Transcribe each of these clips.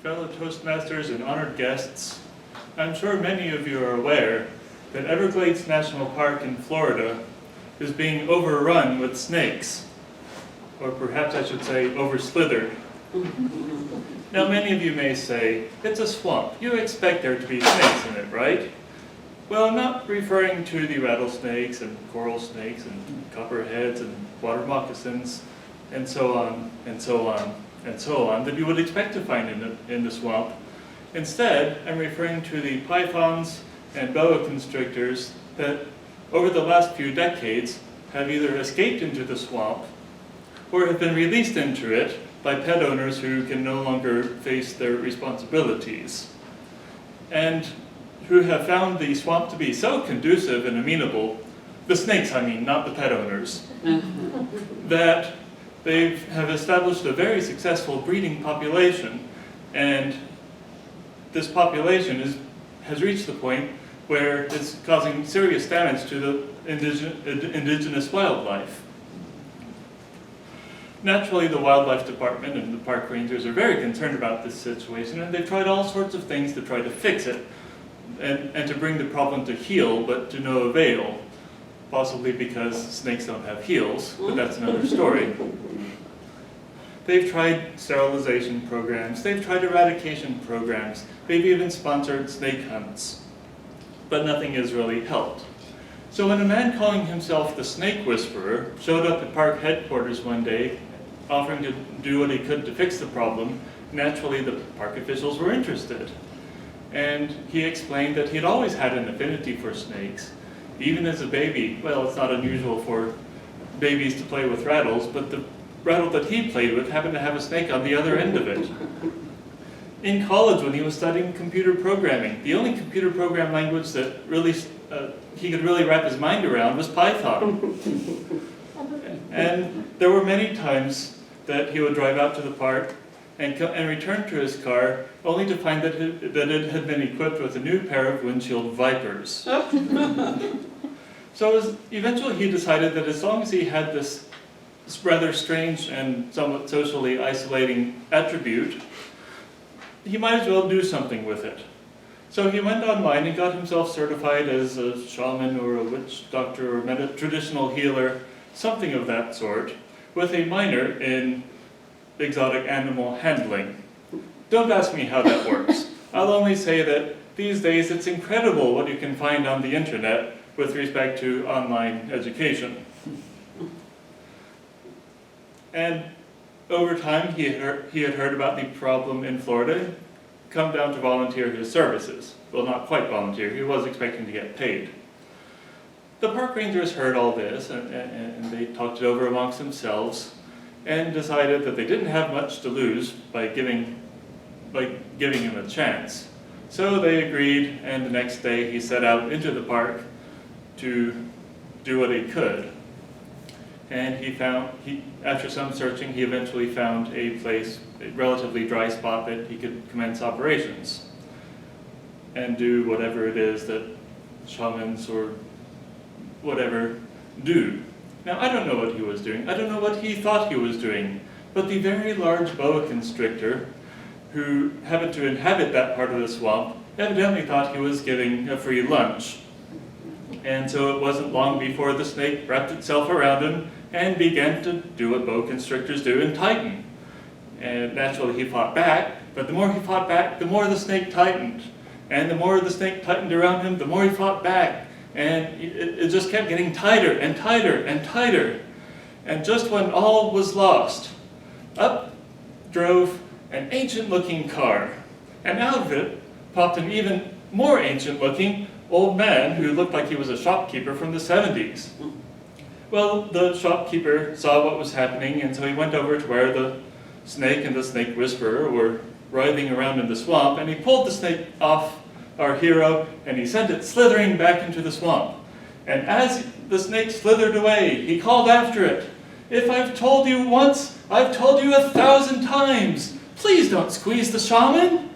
fellow Toastmasters and honored guests. I'm sure many of you are aware that Everglades National Park in Florida is being overrun with snakes, or perhaps I should say overslithered. Now many of you may say, it's a swamp, you expect there to be snakes in it, right? Well, I'm not referring to the rattlesnakes and coral snakes and copperheads and water moccasins and so on and so on and so on that you would expect to find in the swamp. Instead, I'm referring to the pythons and boa constrictors that over the last few decades have either escaped into the swamp or have been released into it by pet owners who can no longer face their responsibilities, and who have found the swamp to be so conducive and amenable, the snakes I mean, not the pet owners, that they have established a very successful breeding population, and this population has reached the point where it's causing serious damage to the indigenous wildlife. Naturally, the wildlife department and the park rangers are very concerned about this situation, and they've tried all sorts of things to try to fix it and to bring the problem to heel, but to no avail. Possibly because snakes don't have heels, but that's another story. They've tried sterilization programs, they've tried eradication programs, they've even sponsored snake hunts, but nothing has really helped. So when a man calling himself the Snake Whisperer showed up at park headquarters one day, offering to do what he could to fix the problem, naturally the park officials were interested. And he explained that he'd always had an affinity for snakes. Even as a baby, well, it's not unusual for babies to play with rattles, but the rattle that he played with happened to have a snake on the other end of it. In college, when he was studying computer programming, the only computer program language that really he could really wrap his mind around was Python. And there were many times that he would drive out to the park and return to his car only to find that it had been equipped with a new pair of windshield wipers. So eventually he decided that as long as he had this rather strange and somewhat socially isolating attribute, he might as well do something with it. So he went online and got himself certified as a shaman or a witch doctor or traditional healer, something of that sort, with a minor in exotic animal handling. Don't ask me how that works. I'll only say that these days it's incredible what you can find on the internet with respect to online education. And over time he had heard about the problem in Florida, come down to volunteer his services. Well, not quite volunteer, he was expecting to get paid. The park rangers heard all this and they talked it over amongst themselves and decided that they didn't have much to lose by giving him a chance. So they agreed, and the next day he set out into the park to do what he could. And after some searching, he eventually found a place, a relatively dry spot that he could commence operations and do whatever it is that shamans or whatever do. Now, I don't know what he was doing. I don't know what he thought he was doing. But the very large boa constrictor, who happened to inhabit that part of the swamp, evidently thought he was getting a free lunch. And so it wasn't long before the snake wrapped itself around him and began to do what boa constrictors do and tighten. And naturally he fought back, but the more he fought back, the more the snake tightened. And the more the snake tightened around him, the more he fought back. And it just kept getting tighter and tighter and tighter. And just when all was lost, up drove an ancient-looking car. And out of it popped an even more ancient-looking old man who looked like he was a shopkeeper from the 70s. Well, the shopkeeper saw what was happening, and so he went over to where the snake and the Snake Whisperer were writhing around in the swamp, and he pulled the snake off our hero, and he sent it slithering back into the swamp. And as the snake slithered away, he called after it, "If I've told you once, I've told you 1,000 times. Please don't squeeze the shaman."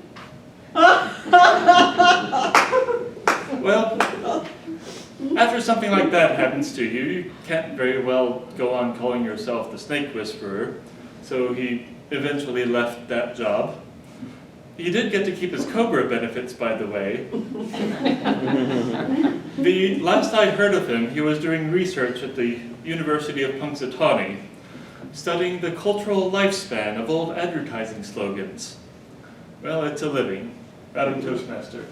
Well, after something like that happens to you, you can't very well go on calling yourself the Snake Whisperer. So he eventually left that job He did get to keep his Cobra benefits, by the way. The last I heard of him, he was doing research at the University of Punxsutawney, studying the cultural lifespan of old advertising slogans. Well, it's a living. Madam Toastmaster.